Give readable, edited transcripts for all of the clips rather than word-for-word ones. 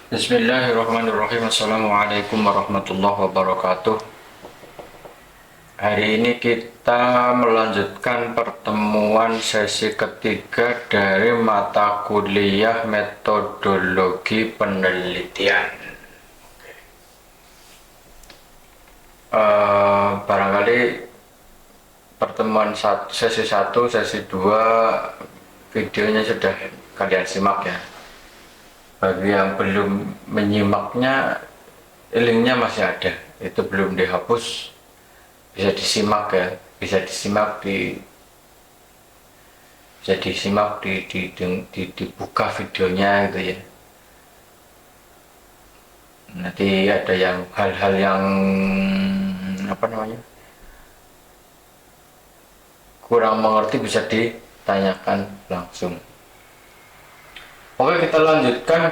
Bismillahirrahmanirrahim. Assalamualaikum warahmatullahi wabarakatuh. Hari ini kita melanjutkan pertemuan sesi ketiga dari mata kuliah metodologi penelitian. Barangkali pertemuan sesi 1, sesi 2 videonya sudah kalian simak ya. Bagi yang belum menyimaknya, linknya masih ada, itu belum dihapus, bisa disimak ya, bisa disimak dibuka videonya gitu ya. Nanti ada yang hal-hal yang kurang mengerti bisa ditanyakan langsung. Oke, kita lanjutkan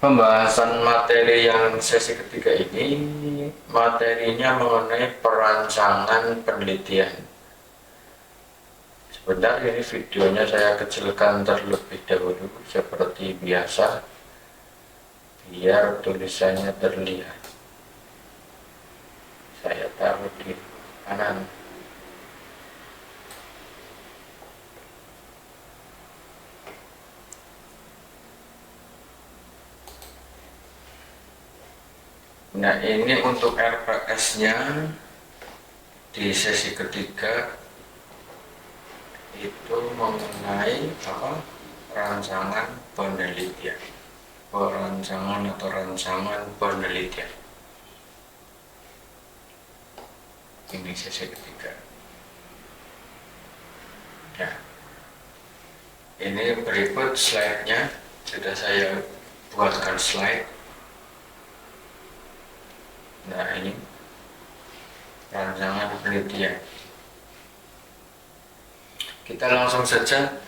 pembahasan materi yang sesi ketiga ini. Materinya mengenai perancangan penelitian. Sebentar, ini videonya saya kecilkan terlebih dahulu seperti biasa biar tulisannya terlihat. Saya taruh di kanan. Nah, ini untuk RPS-nya di sesi ketiga itu mengenai rancangan penelitian. Rancangan penelitian. Ini sesi ketiga. Nah, ini berikut slide-nya. Sudah saya buatkan slide. Nah, ini rancangan penelitian. Kita langsung saja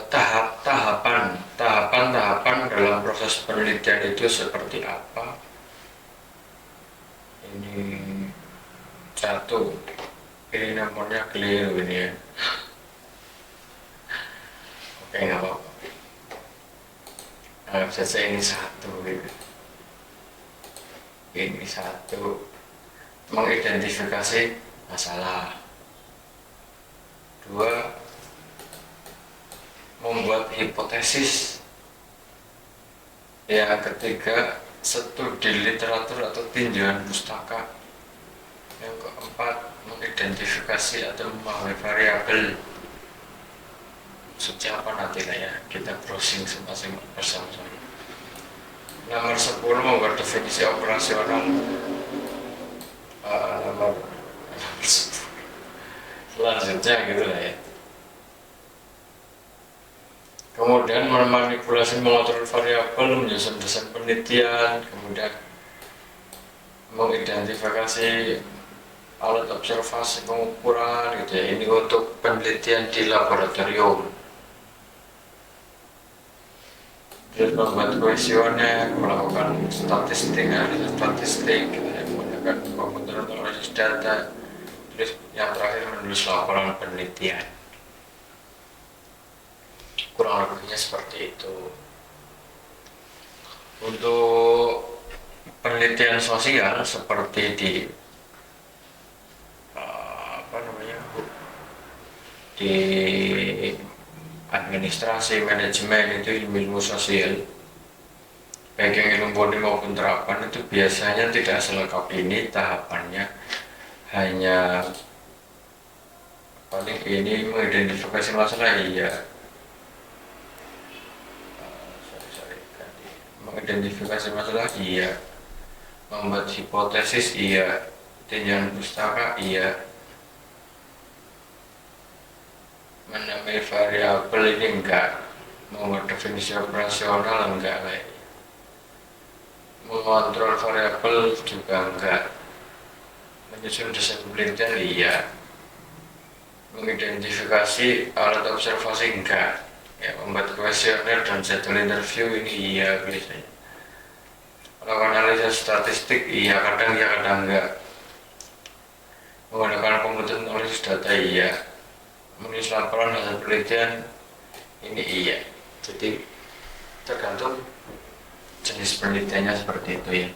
tahapan dalam proses penelitian itu seperti apa. Ini satu, ini nomornya keliru ini ya. Oke, nggak apa-apa. Anggap saja ini satu gitu. Ini satu, mengidentifikasi masalah. Dua, membuat hipotesis. Yang ketiga, studi literatur atau tinjauan pustaka. Yang keempat, mengidentifikasi atau memahami variabel. Maksudnya apa nanti ya, kita browsing masing-masing bersama-sama. Nomor 10, membuat definisi operasional. Nomor 10 selanjutnya gitu lah ya. Kemudian memanipulasi, mengatur variabel, menyusun desain penelitian, kemudian mengidentifikasi alat observasi pengukuran gitu ya. Ini untuk penelitian di laboratorium. Terus membuat kuesioner, melakukan statistik, analisis statistik gitu ya, menggunakan komputer untuk analisis data. Terus yang terakhir menulis laporan penelitian. Kurang lebihnya seperti itu. Untuk penelitian sosial seperti di di administrasi, manajemen, itu ilmu sosial, baik yang ilmu murni maupun terapan, itu biasanya tidak selengkap ini tahapannya. Hanya paling ini mengidentifikasi masalah, iya. Mengidentifikasi masalah, iya. Membuat hipotesis, iya. Tinjauan pustaka, iya. Menamai variabel ini enggak. Membuat definisi operasional enggak lagi. Mengontrol variabel juga enggak. Menyusun desain penelitian, iya. Mengidentifikasi alat observasi enggak ya. Membuat kuesioner dan jadwal interview ini iya biasanya. Melakukan analisis statistik iya, kadang iya kadang enggak. Menggunakan komputer analisis data iya. Menulis laporan hasil penelitian ini iya. Jadi tergantung jenis penelitiannya seperti itu ya.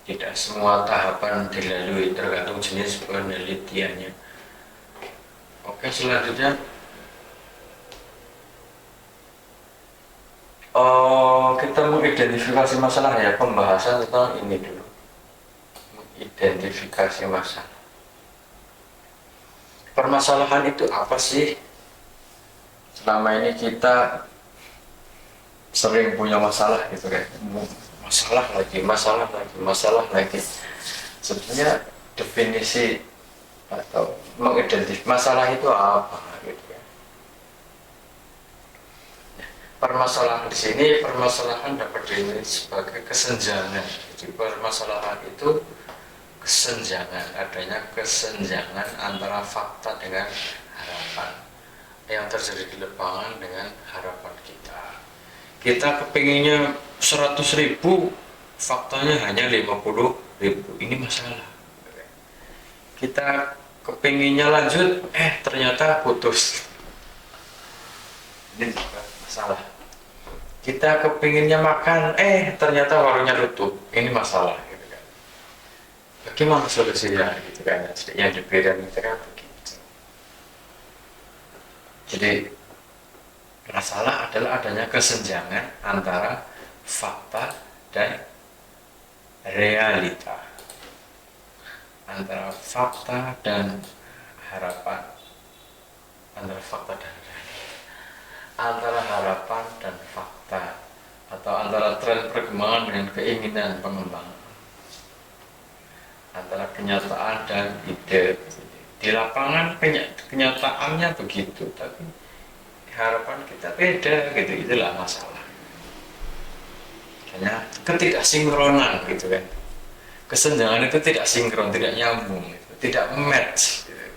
Tidak semua tahapan dilalui, tergantung jenis penelitiannya. Oke, selanjutnya kita mengidentifikasi masalah ya, pembahasan tentang ini dulu. Mengidentifikasi masalah. Permasalahan itu apa sih? Selama ini kita sering punya masalah gitu kan, masalah lagi. Sebenarnya definisi atau mengidentifikasi masalah itu apa gitu kan. Permasalahan di sini, permasalahan dapat dinilai sebagai kesenjangan. Jadi permasalahan itu kesenjangan, adanya kesenjangan antara fakta dengan harapan yang terjadi di lapangan dengan harapan kita. Kita kepinginnya 100.000, faktanya hanya 50.000. Ini masalah. Kita kepinginnya lanjut, ternyata putus. Ini juga masalah. Kita kepinginnya makan, ternyata warungnya tutup. Ini masalah. Gitu kan. Bagaimana solusinya? Gitu kan? Yang diberikan itu kan begitu. Jadi masalah adalah adanya kesenjangan antara fakta dan realita, antara fakta dan harapan, antara fakta dan realita, antara harapan dan fakta, atau antara tren perkembangan dengan keinginan pengembangan, antara kenyataan dan ide. Di lapangan kenyataannya begitu, tapi harapan kita beda gitu, itulah masalah. Hanya ketidaksinkronan gitu kan. Kesenjangan itu tidak sinkron, tidak nyambung, gitu. Tidak match gitu.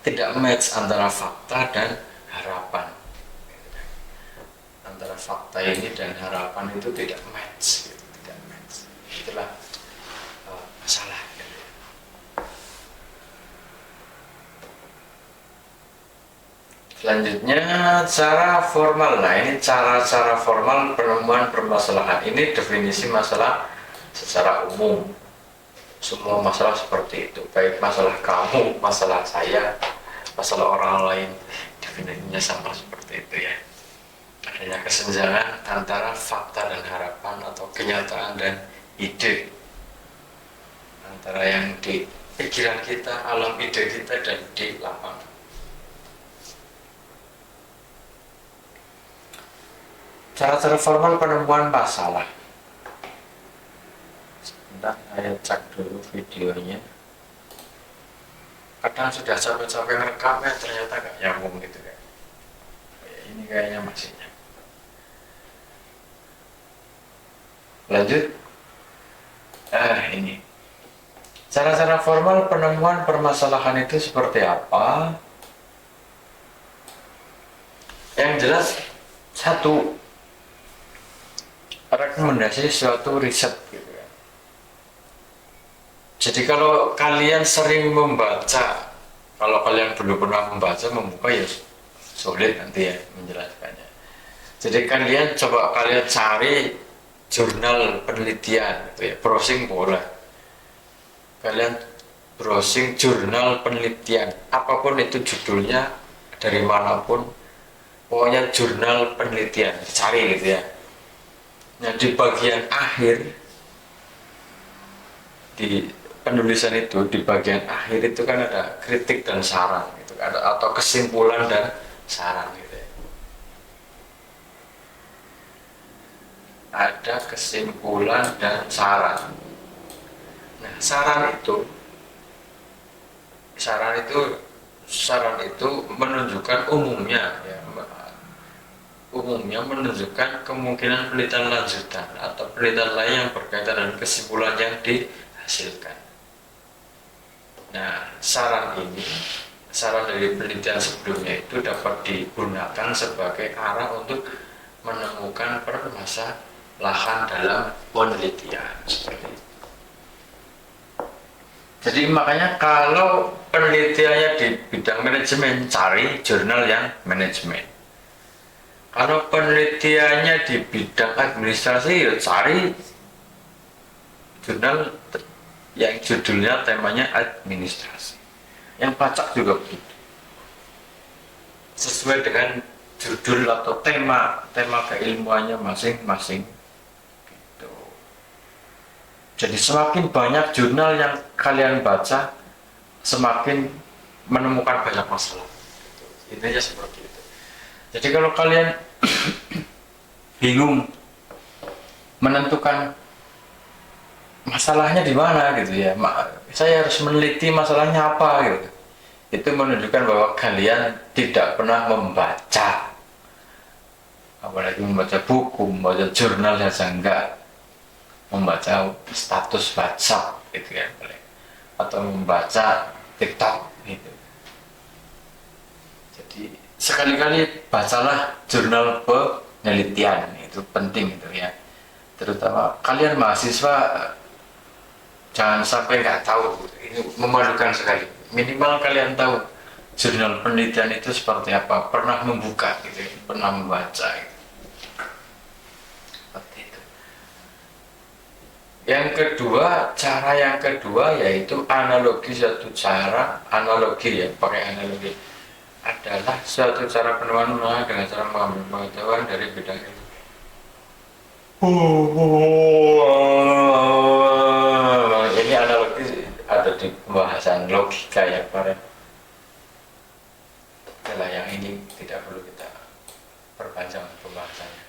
Tidak match antara fakta dan harapan. Antara fakta ini dan harapan itu tidak match gitu. Tidak match. Itulah masalah. Selanjutnya cara formal. Nah, ini cara-cara formal penemuan permasalahan. Ini definisi masalah secara umum. Semua masalah seperti itu, baik masalah kamu, masalah saya, masalah orang lain, definisinya sama seperti itu ya. Adanya kesenjangan antara fakta dan harapan atau kenyataan dan ide, antara yang di pikiran kita, alam ide kita, dan di lapangan. Cara-cara formal penemuan masalah. Sebentar, saya cek dulu videonya. Kadang sudah capek-capek ngerekamnya, ternyata nggak nyambung gitu kan. Ini kayaknya masih nyambung. Lanjut. Ini. Cara-cara formal penemuan permasalahan itu seperti apa? Yang jelas, satu, rekomendasi suatu riset gitu kan. Jadi kalau kalian sering membaca, kalau kalian belum pernah membuka ya sulit nanti ya menjelaskannya. Jadi kalian cari jurnal penelitian gitu ya, browsing boleh. Kalian browsing jurnal penelitian, apapun itu judulnya, dari manapun, pokoknya jurnal penelitian, cari gitu ya. Nah, di bagian akhir di penulisan itu, di bagian akhir itu kan ada kritik dan saran gitu, atau kesimpulan dan saran gitu ya. Ada kesimpulan dan saran. Nah, saran itu menunjukkan umumnya ya, menunjukkan kemungkinan penelitian lanjutan atau penelitian lain yang berkaitan dengan kesimpulan yang dihasilkan. Nah, saran dari penelitian sebelumnya itu dapat digunakan sebagai arah untuk menemukan permasalahan dalam penelitian seperti itu. Jadi makanya kalau penelitiannya di bidang manajemen, cari jurnal yang manajemen. Kalau penelitiannya di bidang administrasi, ya cari jurnal yang judulnya temanya administrasi. Yang pacak juga begitu. Sesuai dengan judul atau tema keilmuannya masing-masing. Gitu. Jadi semakin banyak jurnal yang kalian baca, semakin menemukan banyak masalah. Intinya seperti itu. Jadi kalau kalian bingung menentukan masalahnya di mana gitu ya, saya harus meneliti masalahnya apa gitu, itu menunjukkan bahwa kalian tidak pernah membaca, apalagi membaca buku, membaca jurnal saja enggak, membaca status WhatsApp gitu ya, atau membaca TikTok gitu. Jadi sekali-kali bacalah jurnal penelitian, itu penting itu ya, terutama kalian mahasiswa. Jangan sampai nggak tahu, ini memalukan sekali. Minimal kalian tahu jurnal penelitian itu seperti apa, pernah membuka gitu, pernah membaca gitu. Seperti itu. Yang kedua, cara yang kedua yaitu analogi. Satu cara analogi ya, pakai analogi adalah suatu cara penemuan dengan cara mengambil pengetahuan dari bidang ilmu. Ini analogi ada di pembahasan logika ya kemarin. Adalah yang ini tidak perlu kita perpanjang pembahasannya.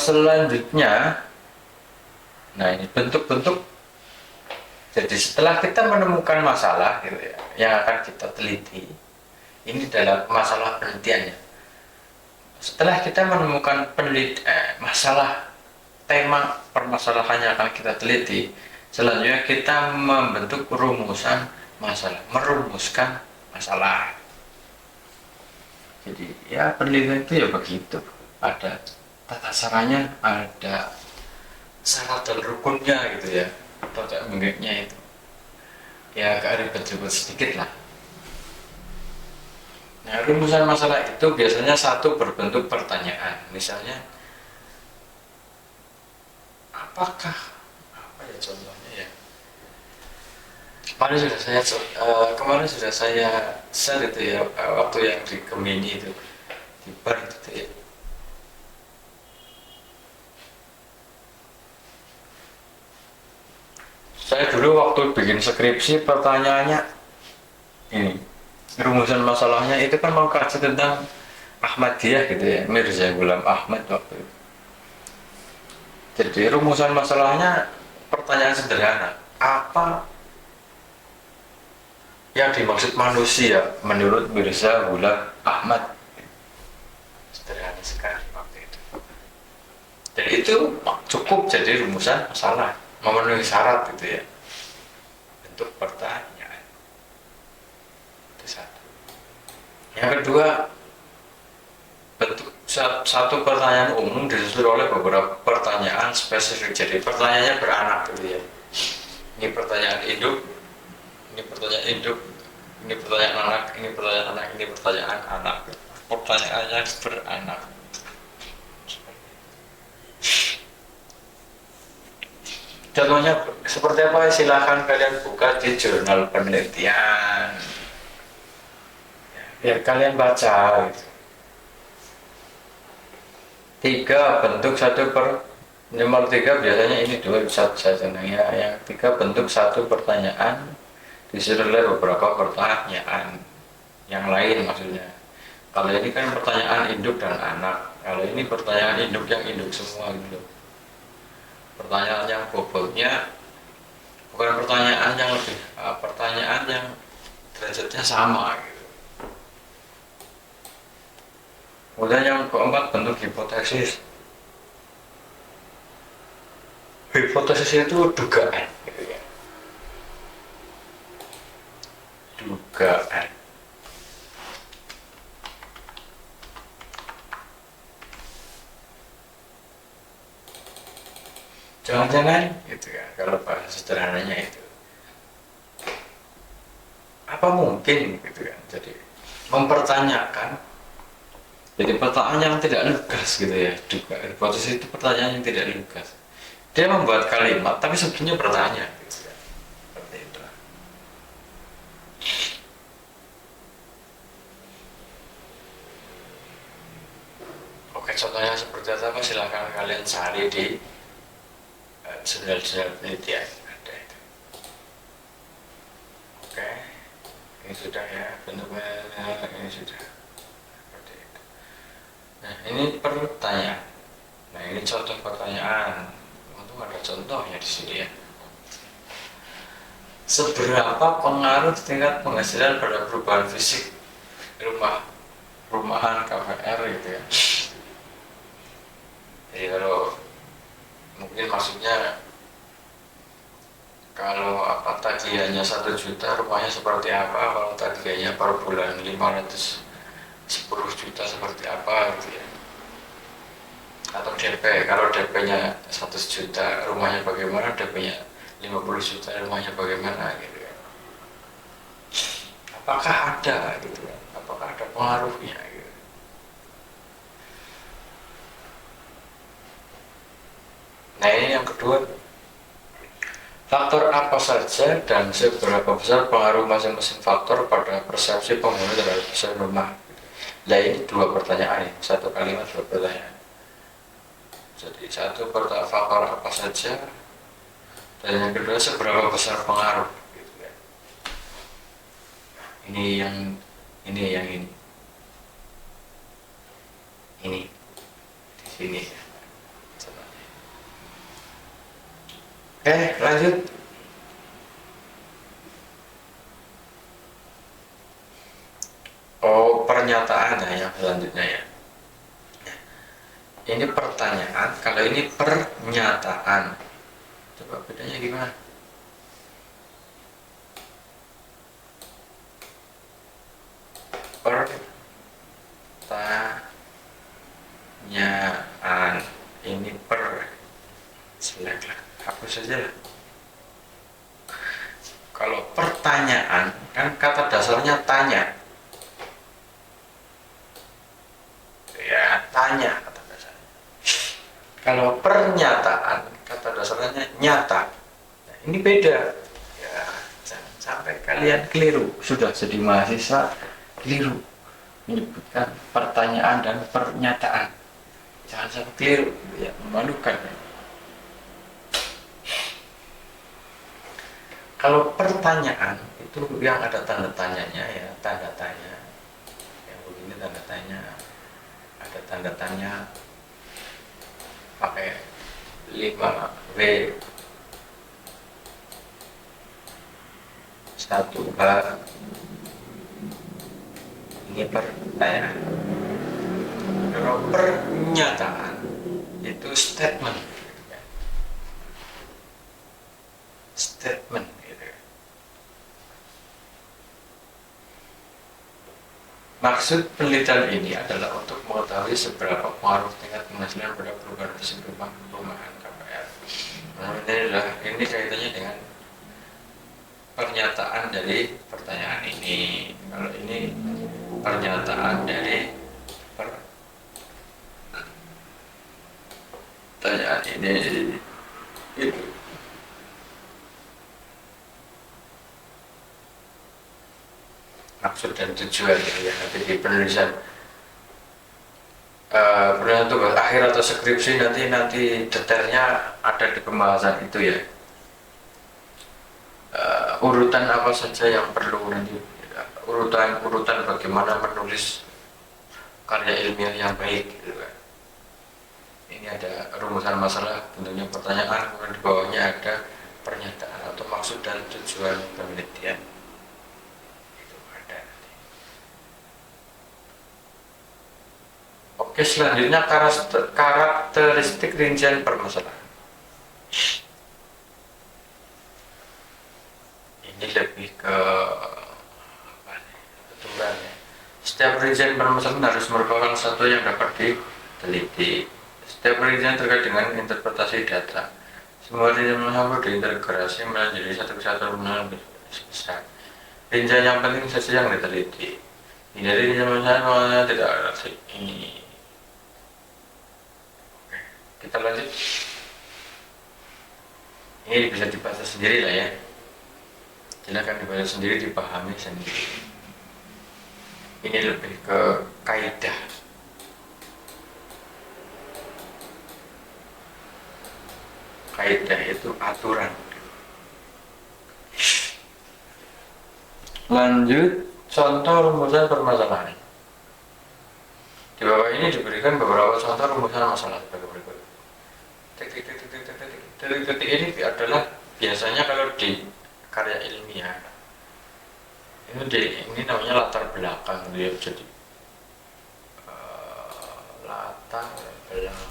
Selanjutnya, nah ini bentuk-bentuk. Jadi setelah kita menemukan masalah gitu ya, yang akan kita teliti, ini adalah masalah penelitiannya. Setelah kita menemukan masalah, tema permasalahannya akan kita teliti, selanjutnya kita membentuk rumusan masalah, merumuskan masalah. Jadi ya penelitian itu ya begitu, ada tata caranya, ada syarat dan rukunnya gitu ya, atau mengenai itu ya agak ribet-ribet sedikit lah. Nah, rumusan masalah itu biasanya satu berbentuk pertanyaan. Misalnya, apakah, apa ya contohnya ya? Kemarin sudah saya share itu ya, waktu yang di Gemini itu, di bar itu ya. Saya dulu waktu bikin skripsi pertanyaannya ini. Rumusan masalahnya itu kan mengkaji tentang Ahmadiyah gitu ya, Mirza Ghulam Ahmad waktu itu. Jadi rumusan masalahnya pertanyaan sederhana, apa yang dimaksud manusia menurut Mirza Ghulam Ahmad? Sederhana sekali waktu itu. Jadi itu cukup jadi rumusan masalah, memenuhi syarat gitu ya, bentuk pertanyaan. Yang kedua, bentuk satu pertanyaan umum disusul oleh beberapa pertanyaan spesifik. Jadi pertanyaannya beranak gitu ya. Ini pertanyaan induk, ini pertanyaan induk, ini pertanyaan anak, ini pertanyaan anak, ini pertanyaan anak. Pertanyaannya beranak. Contohnya seperti apa? Silahkan kalian buka di jurnal penelitian. Biar kalian baca gitu. 3 bentuk nomor 3 biasanya ini 2 satu saja. Nah, ya, yang 3 bentuk satu pertanyaan disusul oleh beberapa pertanyaan yang lain maksudnya. Kalau ini kan pertanyaan induk dan anak, kalau ini pertanyaan induk yang induk semua gitu. Pertanyaan yang bobotnya bukan pertanyaan yang lebih, pertanyaan yang derajatnya sama gitu. Kemudian yang keempat bentuk hipotesis. Hipotesis itu dugaan gitu ya. Dugaan. jangan-jangan gitu kan, kalau bahasa sederhananya itu apa mungkin gitu kan, jadi mempertanyakan, jadi pertanyaan yang tidak lugas gitu ya, juga hipotesis itu pertanyaan yang tidak lugas, dia membuat kalimat tapi sebetulnya bertanya gitu kan, seperti itu. Oke, contohnya seperti apa silahkan kalian cari di jurnal-jurnal penelitian ada itu. Oke, ini sudah ya bentuknya, ini sudah seperti itu. Nah ini pertanyaan, nah ini contoh pertanyaan, untung ada contohnya di sini ya. Seberapa pengaruh tingkat penghasilan pada perubahan fisik rumahan KPR gitu ya. Jadi kalau mungkin maksudnya kalau apa tagihannya 1 juta, rumahnya seperti apa, kalau tagihannya per bulan 510 juta seperti apa gitu ya. Atau DP, kalau DP-nya 100 juta, rumahnya bagaimana, DP-nya 50 juta, rumahnya bagaimana gitu ya. Apakah ada gitu ya, apakah ada pengaruhnya gitu. Nah ini yang kedua, faktor apa saja dan seberapa besar pengaruh masing-masing faktor pada persepsi penghuni terhadap desain rumah. Nah ini 2 pertanyaan, 1 kalimat 2 pertanyaan. Jadi 1 faktor apa saja, dan yang kedua seberapa besar pengaruh gitu ya. Ini di sini ya. Oke, lanjut. Oh, pernyataannya yang selanjutnya ya. Ini pertanyaan, kalau ini pernyataan. Coba bedanya gimana? Pertanyaan, ini selek lah, hapus saja lah. Kalau pertanyaan kan kata dasarnya tanya ya, tanya kata dasarnya. Kalau pernyataan kata dasarnya nyata. Nah, ini beda ya, jangan sampai kalian keliru. Sudah jadi mahasiswa keliru menyebutkan pertanyaan dan pernyataan, jangan sampai keliru ya, memalukan. Kalau pertanyaan itu yang ada tanda tanyanya ya, tanda tanya yang begini, tanda tanya, ada tanda tanya pakai 5W 1H, ini pertanyaan. Kalau pernyataan itu statement gitu. Maksud penelitian ini adalah untuk mengetahui seberapa pengaruh tingkat penghasilan pada perubahan fisik rumahan KPR. Nah, ini kaitannya dengan pernyataan dari pertanyaan ini. Kalau ini pernyataan dari pertanyaan ini itu. Maksud dan tujuan ya, nanti di penulisan penulisan tugas akhir atau skripsi nanti detailnya ada di pembahasan itu ya. Urutan apa saja yang perlu nanti, urutan bagaimana menulis karya ilmiah yang baik gitu kan. Ini ada rumusan masalah, tentunya pertanyaan, kemudian di bawahnya ada pernyataan atau maksud dan tujuan penelitian. Oke, selanjutnya karakteristik rincian permasalahan. Ini lebih ke aturan ya. Setiap rincian permasalahan harus merupakan satu yang dapat diteliti. Setiap rincian terkait dengan interpretasi data. Semua dimensi berintegrasi menjadi satu kesatuan yang besar. Rincian yang penting saja yang diteliti. Hindari dimensi tidak ada ini. Oke, kita lanjut. Ini bisa dibaca sendiri lah ya. Silakan dibaca sendiri, dipahami sendiri. Ini lebih ke kaidah. Kaidah itu aturan. Lanjut, contoh rumusan permasalahan. Di bawah ini diberikan beberapa contoh rumusan masalah sebagai berikut. Titik-titik ini adalah biasanya kalau di karya ilmiah ini namanya latar belakang dia, jadi latar belakang.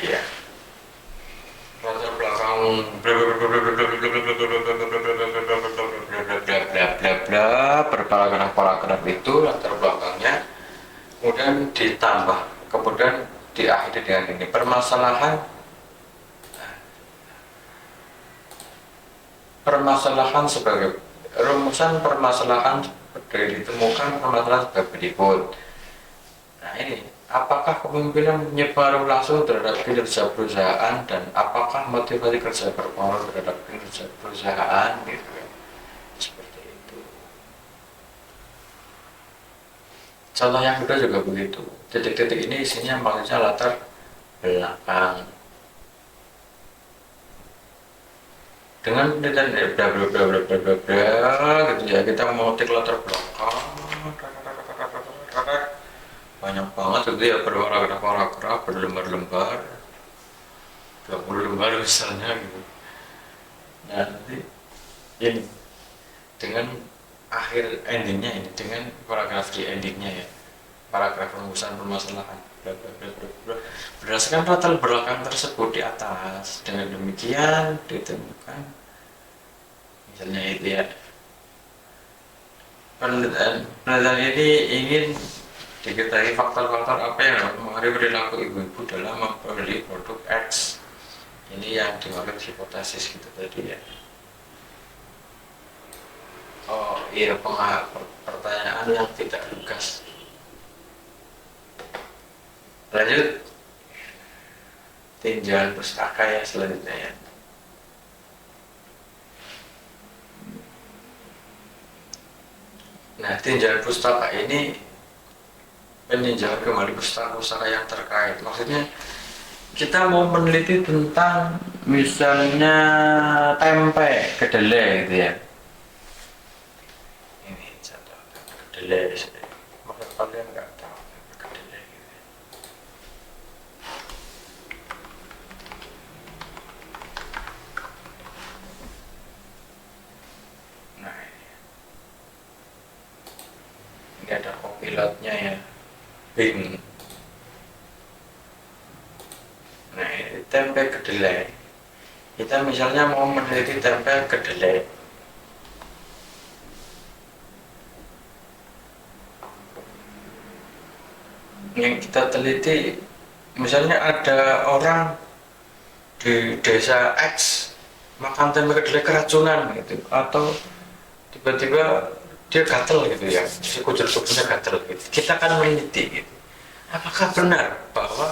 Ya. Latar belakang berparagraf-paragraf itu latar belakangnya, kemudian ditambah, kemudian diakhiri dengan ini permasalahan sebagai rumusan permasalahan ditemukan permasalahan sebagai berikut. Nah ini, apakah kepemimpinan pengaruh langsung terhadap kinerja perusahaan dan apakah motivasi kerja berpengaruh terhadap kinerja perusahaan, gitu kan? Seperti itu. Contoh yang kedua juga begitu. Titik-titik ini isinya maksudnya latar belakang. Dengan dan bla bla bla bla bla bla bla gitu ya, kita mengetik latar belakang banyak banget gitu ya, berparagraf berlembar-lembar, 20 lembar misalnya gitu. Nanti ini dengan akhir endingnya ini dengan paragraf di endingnya ya, paragraf rumusan permasalahan bla bla bla bla bla. Berdasarkan latar belakang tersebut di atas, dengan demikian ditemukan misalnya itu ya, penelitian ini ingin diketahui faktor-faktor apa yang mempengaruhi perilaku ibu-ibu dalam membeli produk X. Ini yang dimaksud hipotesis gitu tadi ya. Oh iya, pertanyaan yang tidak lugas. Lanjut, tinjauan pustaka ya selanjutnya ya. Nah, tinjauan pustaka ini peninjauan kembali pustaka-pustaka yang terkait. Maksudnya kita mau meneliti tentang misalnya tempe kedelai gitu ya. Ini contoh kedelai. Maka kalian nggak tahu kedelai gitu ya. Nah ini ada kompilotnya ya. Bing. Nah ini tempe kedelai. Kita misalnya mau meneliti tempe kedelai. Yang kita teliti, misalnya ada orang di desa X makan tempe kedelai keracunan gitu, atau tiba-tiba dia gatel gitu ya, si kucur tubuhnya gatel gitu. Kita akan meneliti gitu, apakah benar bahwa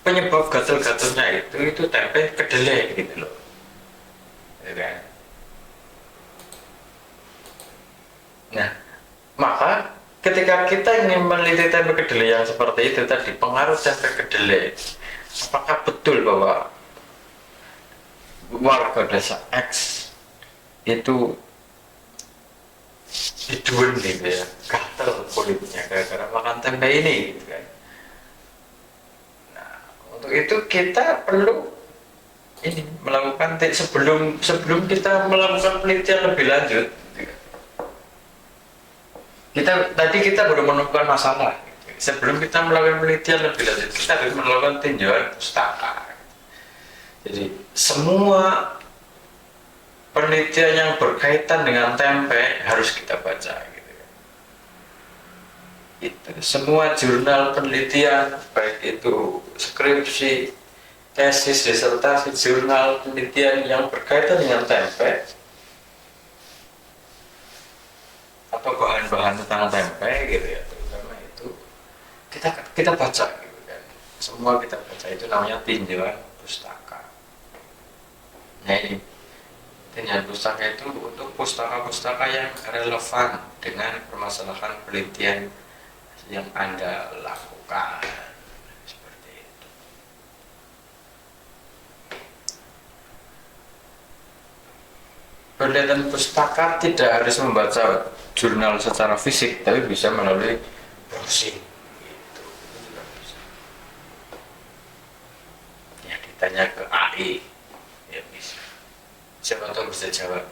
penyebab gatel-gatelnya itu tempe kedelai gitu loh, ya kan? Nah, maka ketika kita ingin meneliti tempe kedelai yang seperti itu tadi, pengaruh tempe kedelai, apakah betul bahwa warga desa X itu hidun gitu ya, gatel kulitnya gara-gara makan tempe ini gitu kan. Nah, untuk itu kita perlu ini melakukan sebelum kita melakukan penelitian lebih lanjut gitu kan. Kita baru menemukan masalah gitu. sebelum kita melakukan penelitian lebih lanjut, kita harus melakukan tinjauan pustaka. Jadi semua penelitian yang berkaitan dengan tempe harus kita baca gitu kan. Itu semua jurnal penelitian, baik itu skripsi, tesis, disertasi, jurnal penelitian yang berkaitan dengan tempe atau bahan-bahan tentang tempe gitu ya, terutama itu kita baca gitu kan. Semua kita baca, itu namanya tinjauan pustaka. Nah ini tinjauan pustaka itu untuk pustaka-pustaka yang relevan dengan permasalahan penelitian yang Anda lakukan. Seperti itu. Penelitian pustaka tidak harus membaca jurnal secara fisik, tapi bisa melalui browsing. Gitu. Itu juga bisa. Ya, ditanya ke AI, ya bisa. Siapa tahu bisa jawab.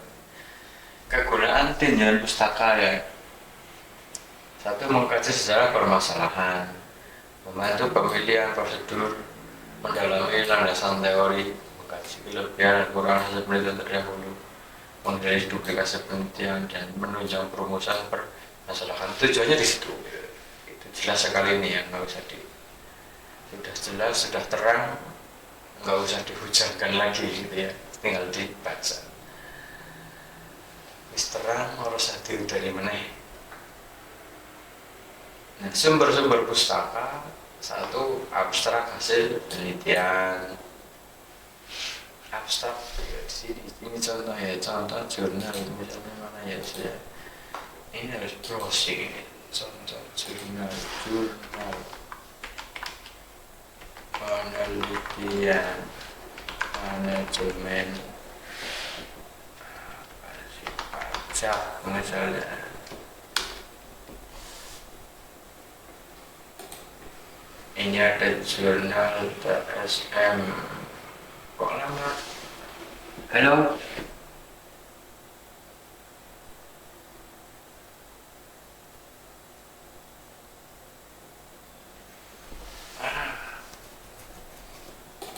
Kegunaan tinjauan pustaka ya, satu, mengkaji secara permasalahan, membantu pemilihan prosedur, mendalami landasan teori, mengkaji kelebihan dan kekurangan hasil penelitian terdahulu, menghindari duplikasi penelitian, dan menunjang perumusan permasalahan. Tujuannya di situ. Itu jelas sekali nih ya, nggak usah sudah jelas, sudah terang, nggak usah dihujankan lagi gitu ya, tinggal dibaca. Terang harus hati dari meneh. Nah, sumber-sumber pustaka, satu, abstrak hasil penelitian. Abstrak ya, di sini ini contoh ya, contoh jurnal misalnya mana ya saya. Ini harus browsing. Contoh jurnal penelitian manajemen pajak misalnya. Ini ada jurnal TSM. Kok lama? Halo?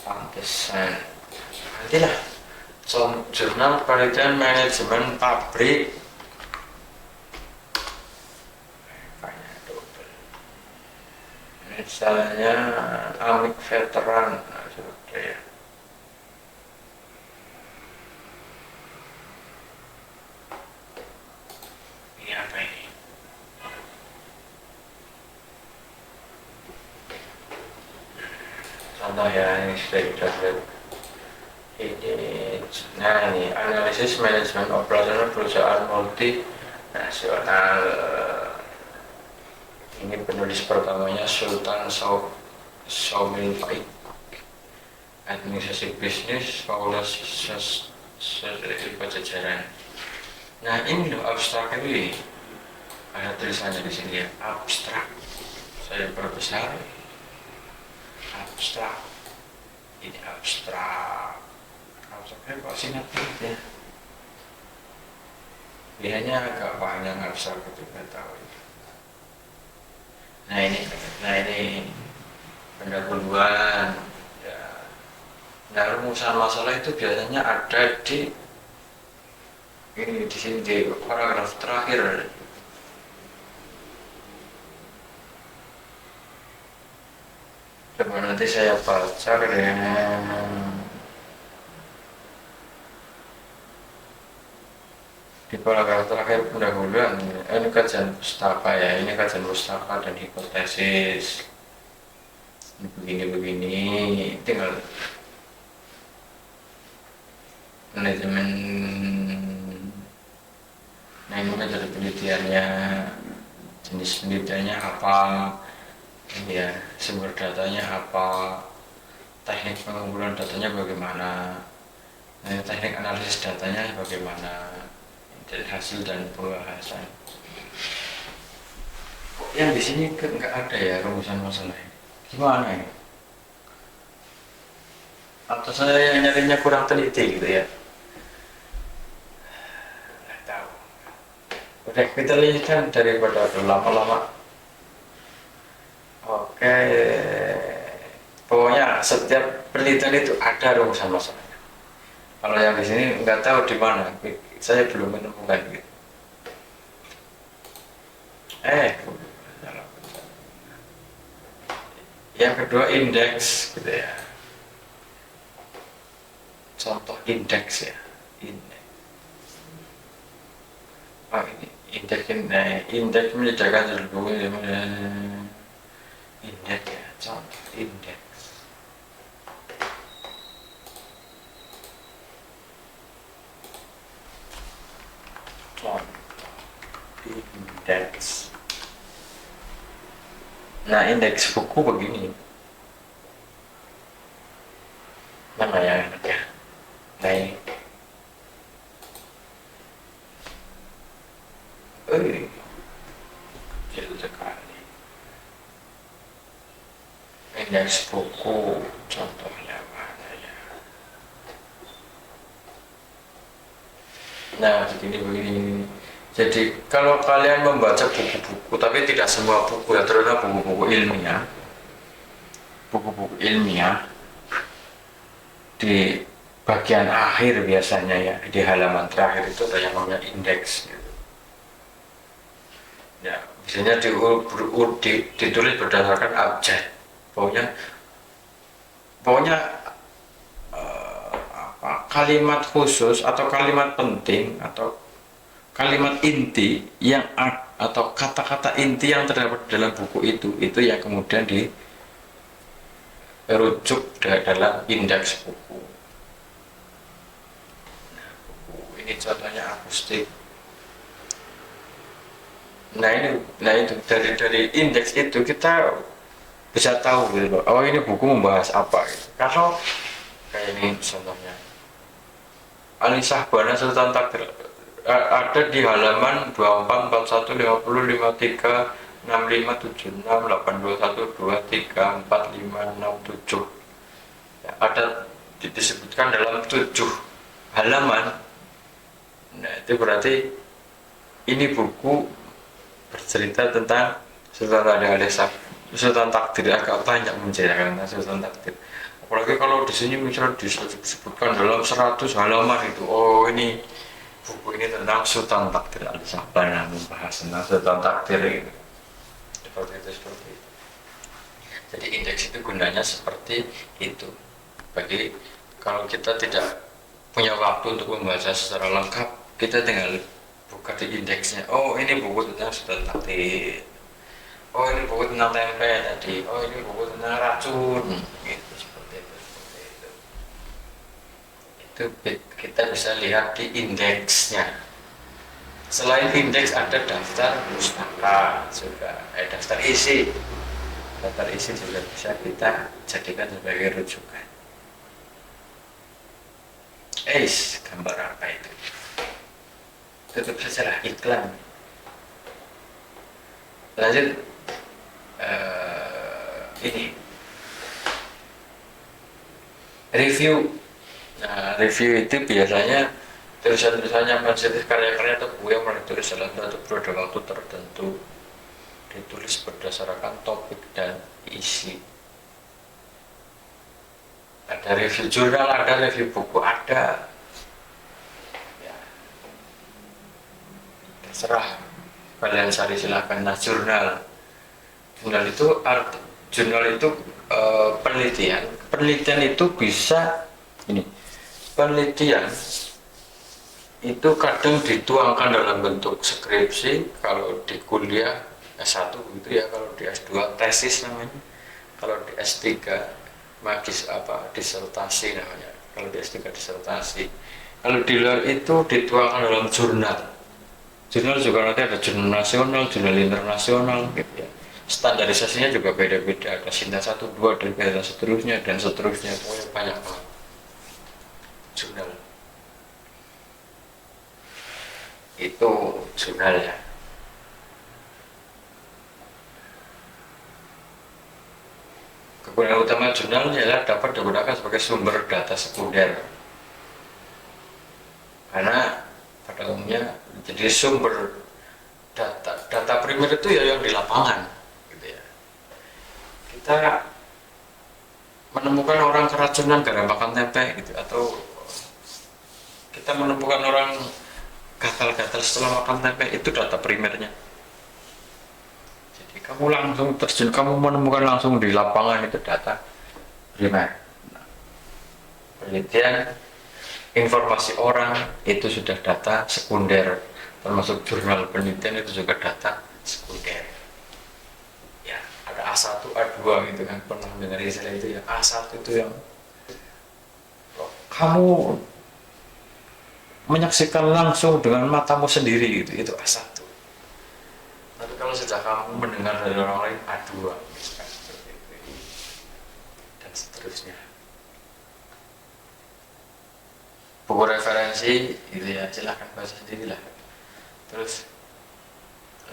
Pantesan. Nantilah. Jurnal penelitian manajemen pabrik. Misalnya Amik Veteran, seperti ya. Ini apa ini? Contoh ya, ini sudah kita lihat. Nah ini analisis manajemen operasional perusahaan multinasional. Ini penulis pertamanya Sultan Saumil Faik. Administrasi bisnis Paulus Pajajaran. Nah ini loh abstrak ini. Ada tulisannya di sini ya, abstrak. Saya perbesar. Abstrak. Ini abstrak. Abstraknya kok sinetron ya. Biasanya agak panjang abstrak itu nggak tahu. Nah ini pendahuluan. Ya. Nah rumusan masalah itu biasanya ada di ini di sini di paragraf terakhir. Coba nanti saya baca di paragraf terakhir pendahuluan. Ini kajian pustaka ya, ini kajian pustaka dan hipotesis. Ini begini, tinggal manajemen. Nah ini metode penelitiannya, jenis penelitiannya apa, ini ya, sumber datanya apa, teknik pengumpulan datanya bagaimana, teknik analisis datanya bagaimana, dan hasil dan pembahasan. Yang di sini nggak ada ya rumusan masalahnya. Gimana ini? Atau saya yang nyarinya kurang teliti gitu ya? Nggak tahu. Udah kita lihat kan daripada lama-lama pokoknya setiap penelitian itu ada rumusan masalahnya. Kalau yang di sini nggak tahu di mana, saya belum menemukan gitu. Yang kedua indeks gitu ya. Contoh indeks ya. Ini indeks menyediakan buku indeks ya, contoh indeks. Nah, indeks buku begini. Mana yang enak ya? Nah ini. Kecil sekali. Indeks buku, contohnya mana ya? Nah, begini. Jadi kalau kalian membaca buku-buku, tapi tidak semua buku ya, terutama buku-buku ilmiah, di bagian akhir biasanya ya, di halaman terakhir itu ada yang namanya indeks. Ya, biasanya ditulis berdasarkan abjad. Pokoknya kalimat khusus atau kalimat penting atau kalimat inti yang atau kata-kata inti yang terdapat dalam buku itu yang kemudian dirujuk dalam indeks buku. Nah, buku ini contohnya akustik. Nah itu dari indeks itu kita bisa tahu gitu, oh ini buku membahas apa gitu. Kalau kayak ini contohnya Alisah Bana Sultan Takdir, ada di halaman 24, 41, 50, 53, 65, 76, 821, 23, 45, 67 ya, ada disebutkan dalam 7 halaman. Nah itu berarti ini buku bercerita tentang Sultan Takdir, agak banyak menceritakan tentang Sultan Takdir. Apalagi kalau di sini misalnya disebutkan dalam 100 halaman itu, oh ini buku ini tentang Sultan Takdir Alisah Bana, membahas tentang Sultan Takdir gitu. Seperti itu. Jadi indeks itu gunanya seperti itu. Bagi kalau kita tidak punya waktu untuk membaca secara lengkap, kita tinggal buka di indeksnya. Oh ini buku tentang Sultan Takdir. Oh ini buku tentang tempe tadi. Oh ini buku tentang racun. Gitu seperti itu. Itu kita bisa lihat di indeksnya. Selain indeks ada daftar pustaka juga, daftar isi. Daftar isi juga bisa kita jadikan sebagai rujukan. Gambar apa itu? Tutup sajalah iklan. Lanjut ini review. Nah, review itu biasanya tulisan-tulisannya mencetak karya-karya atau buku yang ditulis dalam satu periode waktu tertentu, ditulis berdasarkan topik dan isi. Ada review jurnal, ada review buku, ada ya, terserah kalian cari silahkan. Nah jurnal itu penelitian itu bisa ini, penelitian itu kadang dituangkan dalam bentuk skripsi kalau di kuliah S1 gitu ya, kalau di S2 tesis namanya, kalau di S3 disertasi namanya, kalau di S3 disertasi. Kalau di luar itu dituangkan dalam jurnal. Jurnal juga nanti ada jurnal nasional, jurnal internasional gitu ya. Standarisasinya juga beda-beda, ada Sinta 1, 2 dan seterusnya, pokoknya banyak banget jurnal. Itu jurnal ya. Kegunaan utama jurnal adalah dapat digunakan sebagai sumber data sekunder, karena pada umumnya jadi sumber data primer itu ya yang di lapangan gitu ya. kita menemukan orang keracunan gara makan tempe gitu, atau kita menemukan orang gatal-gatal setelah makan tempe, itu data primernya. Jadi kamu langsung terjun, kamu menemukan langsung di lapangan, itu data primer. Nah, penelitian informasi orang itu sudah data sekunder, termasuk jurnal penelitian itu juga data sekunder. Ya, ada A1, A2 gitu kan, pernah dengar istilah itu ya. A1 itu yang kamu menyaksikan langsung dengan matamu sendiri gitu, itu A1. Tapi kalau sudah kamu mendengar dari orang lain, A2 misalkan, dan seterusnya. Buku referensi gitu ya, silahkan baca sendiri lah. Terus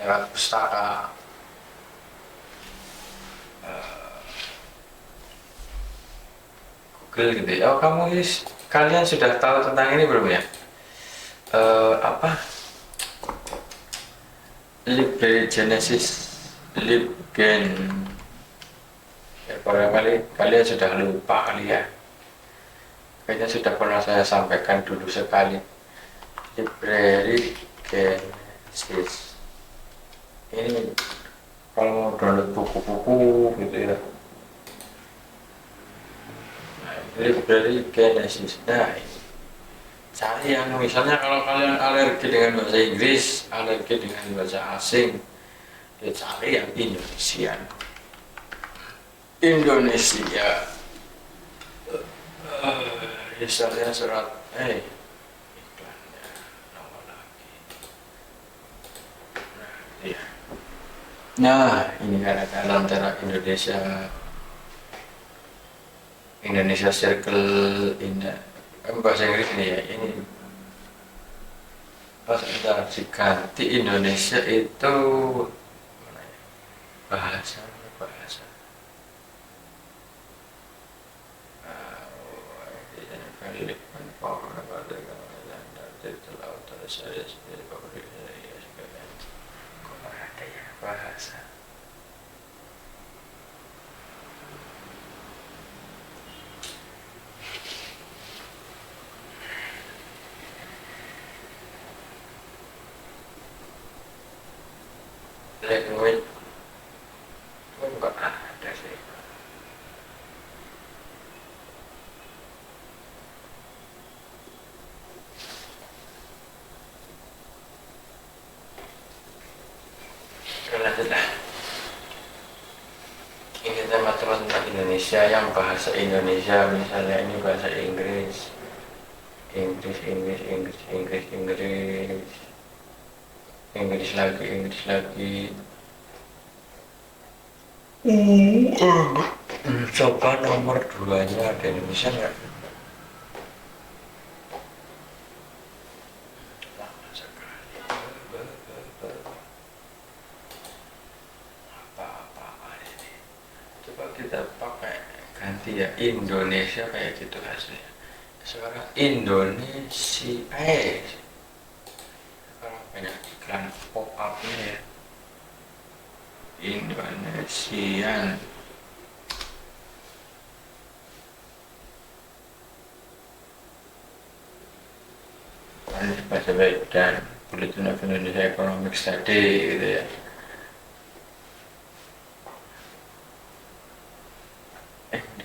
lewat pustaka, Google gitu ya. Oh, kalian sudah tahu tentang ini belum ya? Apa? Library Genesis, Libgen. Ya, barangkali kalian sudah lupa kali ya. Kayaknya sudah pernah saya sampaikan dulu sekali. Library Genesis. Ini kalau mau download buku-buku gitu ya. Library Genesis. Nah, cari yang misalnya kalau kalian alergi dengan bahasa Inggris, alergi dengan bahasa asing, ya cari yang Indonesian. Indonesia. Misalnya surat iklannya nomor lagi. Iya. Nah, ini gara-gara antara Indonesia Circle bahasa Inggris ini ya, ini pas kita diganti Indonesia itu bahasa bahasa. Language enggak ada sih. Lanjutlah. Ini tema tentang Indonesia, yang bahasa Indonesia, misalnya ini bahasa Inggris, Inggris lagi. Coba nomor 2-nya ada Indonesia nggak? Lama sekali. Apa-apaan ini? Coba kita pakai ganti ya, Indonesia kayak gitu hasilnya. Sekarang Indonesia, sekarang banyak iklan pop up-nya ya. Indonesian. Bahasa baik dan Bulletin of Indonesia Economic Study gitu ya.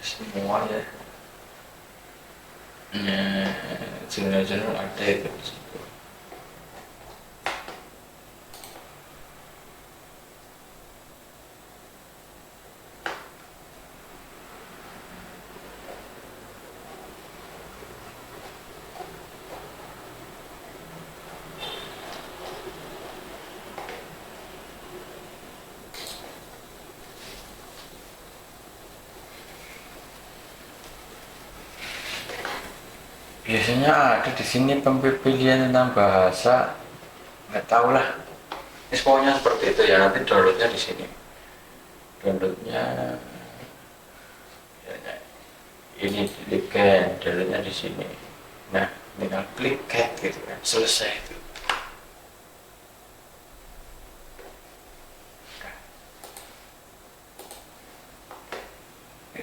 Semua ya. Jurnal-jurnal ada itu di situ. Biasanya ada di sini pemilihan tentang bahasa, nggak tahu lah. Pokoknya seperti itu ya. Nanti downloadnya di sini. Downloadnya ini diklik, downloadnya di sini. Nah, tinggal klik get gitu kan, selesai itu.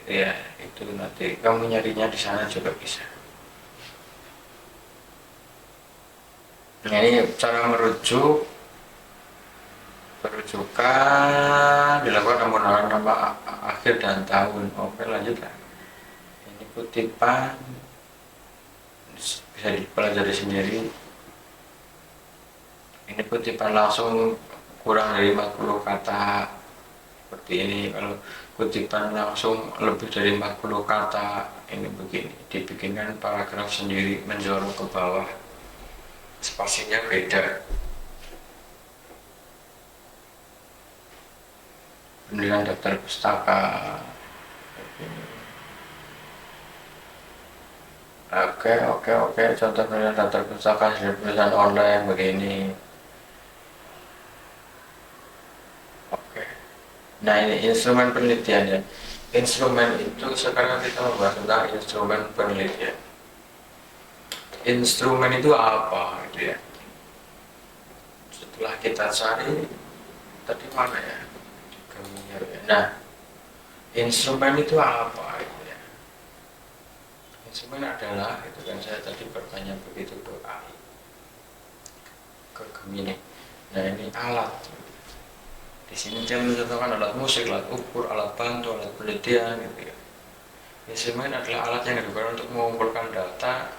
Ya itu nanti kamu nyarinya di sana juga bisa. Nah, ini cara perujukan dilakukan menggunakan nama akhir dan tahun. Oke, lanjut lah. Ini kutipan bisa dipelajari sendiri. Ini kutipan langsung kurang dari 40 kata seperti ini. Kalau kutipan langsung lebih dari 40 kata ini begini, dibikinkan paragraf sendiri menjorok ke bawah, spasinya beda. Penilaian daftar pustaka. Oke. Contoh penilaian daftar pustaka hasil tulisan online begini. Oke. Nah, ini instrumen penelitian ya. Instrumen itu sekarang kita membahas tentang instrumen penelitian. Instrumen itu apa gitu ya? Setelah kita cari tadi mana ya? Nah, instrumen itu apa gitu ya? Instrumen adalah itu kan saya tadi bertanya begitu ke ahli ke Gemini. Nah, ini alat. Di sini dia mencontohkan alat musik, alat ukur, alat bantu, alat penelitian gitu ya. Instrumen adalah alat yang digunakan untuk mengumpulkan data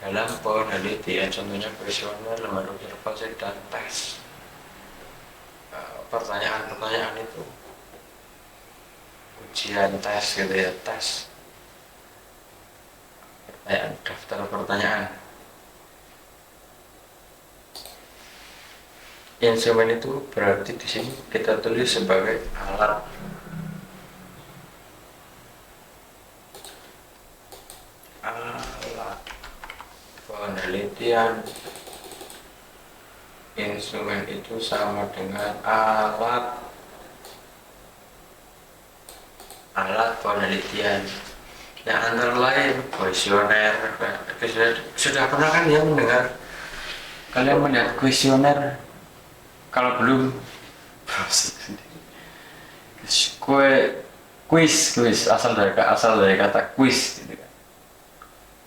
dalam penelitian, contohnya kuesioner, lembar observasi, dan tes. Pertanyaan-pertanyaan itu ujian tes gitu ya, tes pertanyaan, daftar pertanyaan. Instrumen itu berarti di sini kita tulis sebagai alat penelitian. Instrumen itu sama dengan alat penelitian. Yang antara lain kuesioner. Sudah pernah kan ya mendengar? Kalian melihat kuesioner? Kalau belum, kuis asal dari kata kuis gitu kan.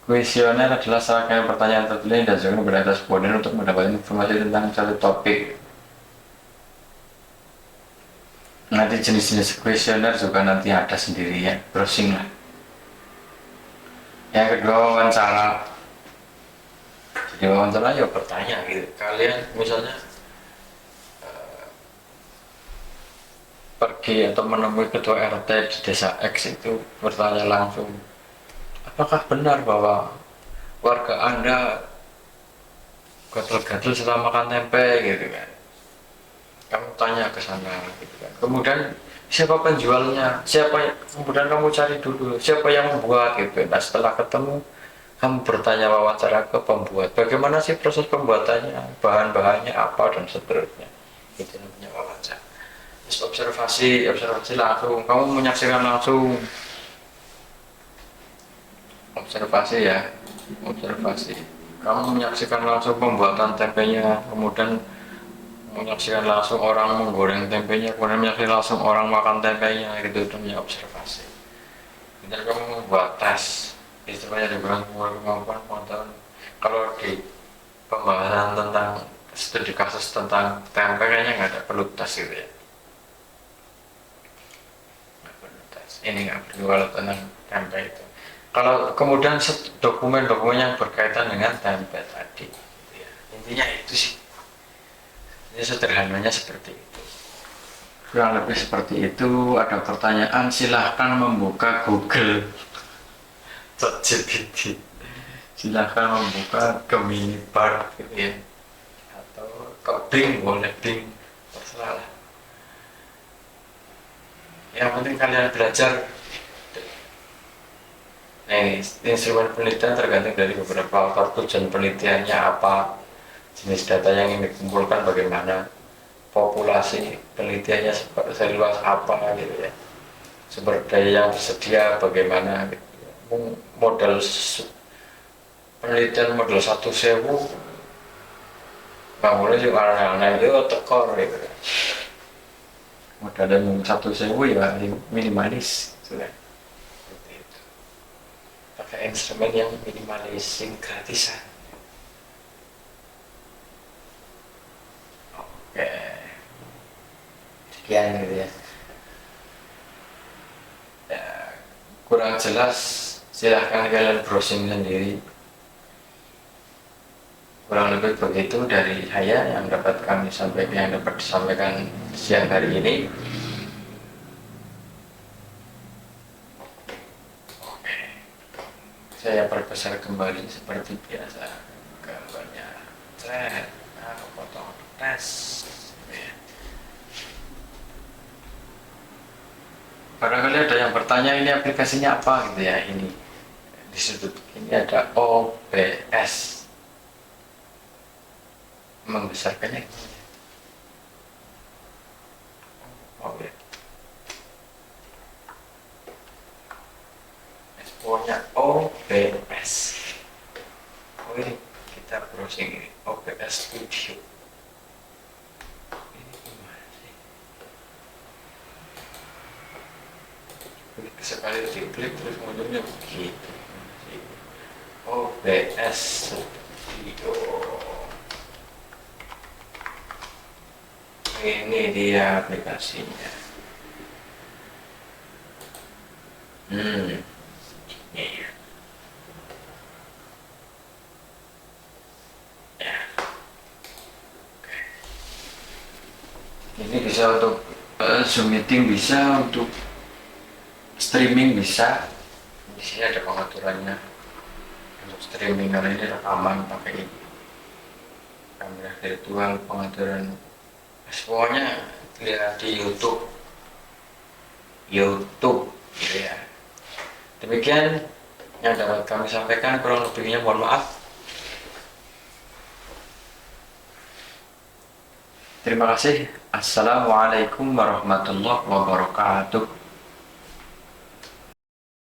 Kuesioner adalah serangkaian pertanyaan tertulis yang diajukan kepada responden untuk mendapatkan informasi tentang satu topik. Nanti jenis-jenis kuesioner juga nanti ada sendiri ya, browsing lah. Yang kedua, wawancara. Jadi wawancara ya bertanya gitu. Kalian misalnya pergi atau menemui ketua RT di desa X itu bertanya langsung, apakah benar bahwa warga Anda gatal-gatal setelah makan tempe gitu kan? Kamu tanya ke sana gitu kan. Kemudian siapa penjualnya? Kemudian kamu cari dulu siapa yang membuat gitu. Nah, setelah ketemu kamu bertanya wawancara ke pembuat, bagaimana sih proses pembuatannya, bahan-bahannya apa dan seterusnya. Itu namanya wawancara. Terus observasi langsung, kamu menyaksikan langsung. Observasi kamu menyaksikan langsung pembuatan tempenya, kemudian menyaksikan langsung orang menggoreng tempenya, kemudian menyaksikan langsung orang makan tempenya, gitu. Itu namanya observasi. Dan kamu membuat tes, istilahnya digunakan kemampuan pengetahuan. Kalau di pembahasan tentang studi kasus tentang tempe kayaknya nggak ada perlu tes gitu ya. Ini nggak perlu kalau tentang tempe itu. Kalau kemudian dokumen-dokumen yang berkaitan dengan tempe tadi gitu ya. Intinya itu sih, ini sederhananya seperti itu, kurang lebih seperti itu. Ada pertanyaan silahkan membuka Google, ChatGPT, silahkan membuka Gemini Bar gitu ya, atau ke Bing, boleh Bing, terserah lah. Yang penting kalian belajar. Nah, ini instrumen penelitian tergantung dari beberapa faktor, tujuan penelitiannya apa, jenis data yang ingin dikumpulkan bagaimana, populasi penelitiannya seluas apa gitu ya, sumber daya yang tersedia bagaimana gitu ya. Model penelitian model 1.000 bangunnya juga aneh-aneh itu tekor gitu ya. modalnya mau 1.000 ya minimalis sudah seperti itu, pakai instrumen yang minimalis yang gratisan. Oke, sekian gitu ya. Ya, kurang jelas silahkan kalian browsing sendiri. Kurang lebih begitu dari saya yang dapat disampaikan siang hari ini. Oke, saya perbesar kembali seperti biasa gambarnya. Aku potong tes. Barangkali ada yang bertanya ini aplikasinya apa gitu ya. Ini di sudut ini ada OBS, membesarkannya. Oke, exportnya OBS. Oh ini kita browsing ini OBS Studio. Ini gimana sih? Sekali diklik terus munculnya begitu. OBS Studio. Ini dia aplikasinya. Ini. Ya. Oke. Ini bisa untuk Zoom meeting, bisa untuk streaming, bisa. Di sini ada pengaturannya untuk streaming karena ini rekaman pakai kamera virtual, pengaturan semuanya lihat di YouTube gitu ya. Demikian yang dapat kami sampaikan, kurang lebihnya mohon maaf. Terima kasih. Assalamualaikum warahmatullahi wabarakatuh.